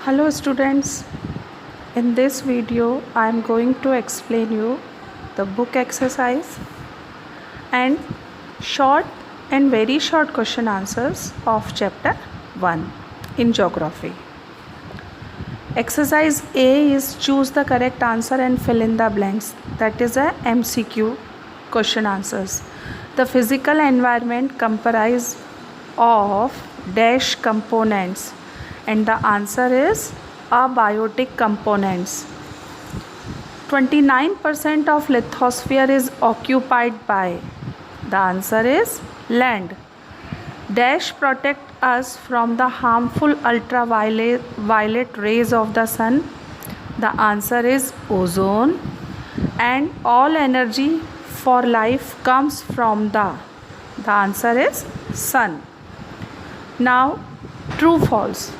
Hello students, in this video I am going to explain you the book exercise and short and very short question answers of chapter 1 in geography. Exercise A is choose the correct answer and fill in the blanks. That is a MCQ question answers. The physical environment comprise of dash components and the answer is abiotic components. 29% of lithosphere is occupied by. The answer is land. Dash protect us from the harmful ultraviolet rays of the sun. The answer is ozone. And all energy for life comes from the answer is sun. Now true false.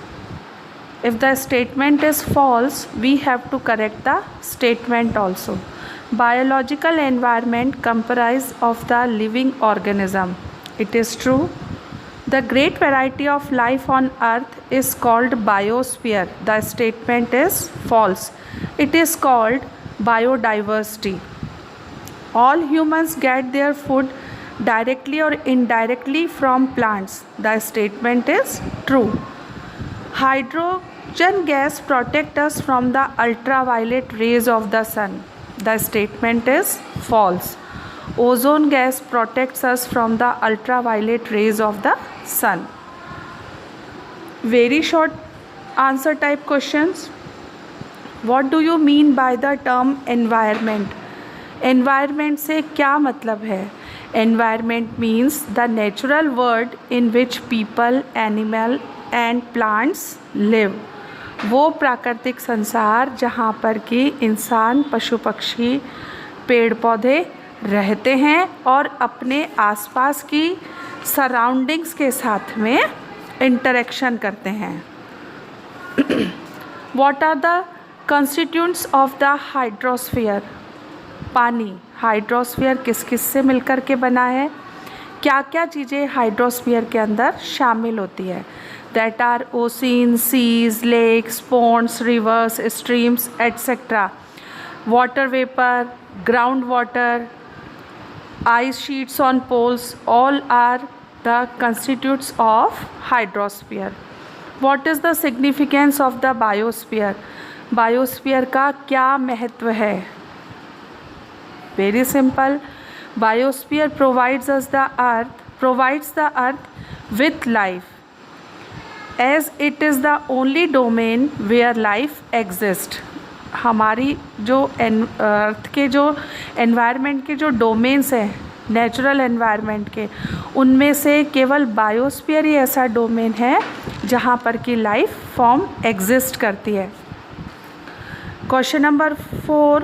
If the statement is false, we have to correct the statement also. Biological environment comprise of the living organism. It is true. The great variety of life on earth is called biosphere. The statement is false. It is called biodiversity. All humans get their food directly or indirectly from plants. The statement is true. Hydrogen gas protects us from the ultraviolet rays of the sun. The statement is false. Ozone gas protects us from the ultraviolet rays of the sun. Very short answer type questions. What do you mean by the term environment? Environment से क्या मतलब है? Environment means the natural world in which people, animal and plants live. वो प्राकृतिक संसार जहाँ पर कि इंसान, पशु पक्षी, पेड़ पौधे रहते हैं और अपने आसपास की सराउंडिंग्स के साथ में इंटरेक्शन करते हैं. What are the constituents of the hydrosphere? पानी. हाइड्रोस्फीयर किस किस से मिलकर के बना है? क्या क्या चीज़ें हाइड्रोस्फीयर के अंदर शामिल होती है? That are ocean, seas, lakes, ponds, rivers, streams etcetera. Water vapour, ground water, ice sheets on poles, all are the constituents of hydrosphere. What is the significance of the biosphere? Biosphere का क्या महत्व है? Very simple. Biosphere provides the earth with life, as it is the only domain where life exists. हमारी जो अर्थ के जो environment के जो डोमेन्स हैं नेचुरल एनवायरनमेंट के, उनमें से केवल बायोस्फीयर ही ऐसा डोमेन है जहाँ पर कि लाइफ फॉर्म एग्जिस्ट करती है. Question number 4.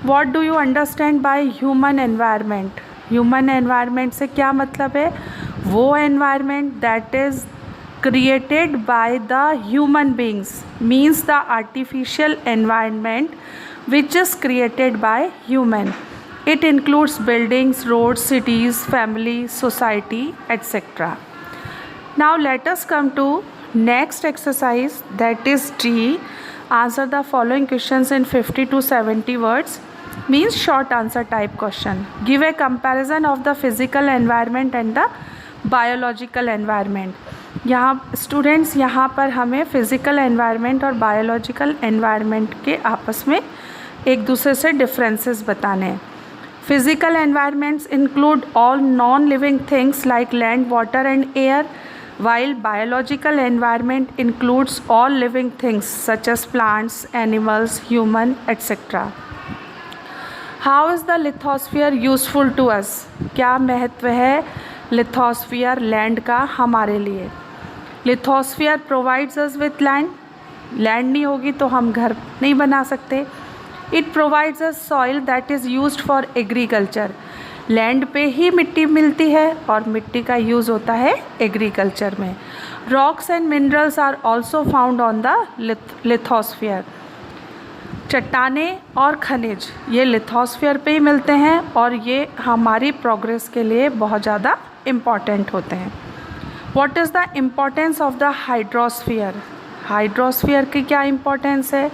What do you understand by human environment? Human environment से क्या मतलब है? वो environment that is created by the human beings, means the artificial environment which is created by human. It includes buildings, roads, cities, family, society, etc. Now let us come to next exercise, that is D. Answer the following questions in 50 to 70 words. Means short answer type question. Give a comparison of the physical environment and the biological environment. यहाँ students यहाँ पर हमें physical environment और biological environment के आपस में एक दूसरे से डिफरेंसेस बताने हैं. Physical environments include all non living things like land, water and air, while biological environment includes all living things such as plants, animals, human, etc. How is the lithosphere useful to us? क्या महत्व है lithosphere land का हमारे लिए? Lithosphere provides us with land. Land नहीं होगी तो हम घर नहीं बना सकते. It provides us soil that is used for agriculture. Land पे ही मिट्टी मिलती है और मिट्टी का यूज़ होता है एग्रीकल्चर में. Rocks and minerals are also found on the lithosphere. चट्टाने और खनिज ये लिथोस्फीयर पे ही मिलते हैं और ये हमारी प्रोग्रेस के लिए बहुत ज़्यादा इम्पॉर्टेंट होते हैं. What is the importance of the hydrosphere? Hydrosphere की क्या इम्पोर्टेंस है?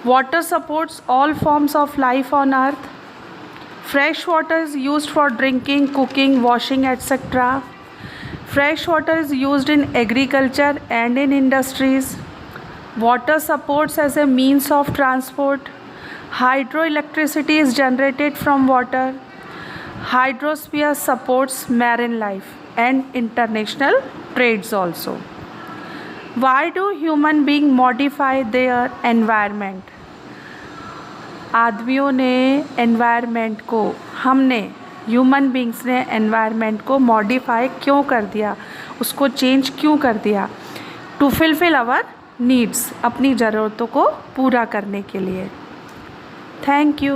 Water supports all forms of life on earth. Fresh water is used for drinking, cooking, washing etcetera. Fresh water is used in agriculture and in industries. Water supports as a means of transport. Hydroelectricity is generated from water. Hydrosphere supports marine life and international trades also. Why do human beings modify their environment? आदमियों ने environment को, हमने human beings ने environment को modify क्यों कर दिया, उसको चेंज क्यों कर दिया? टू फुलफिल आवर नीड्स, अपनी ज़रूरतों को पूरा करने के लिए. Thank you.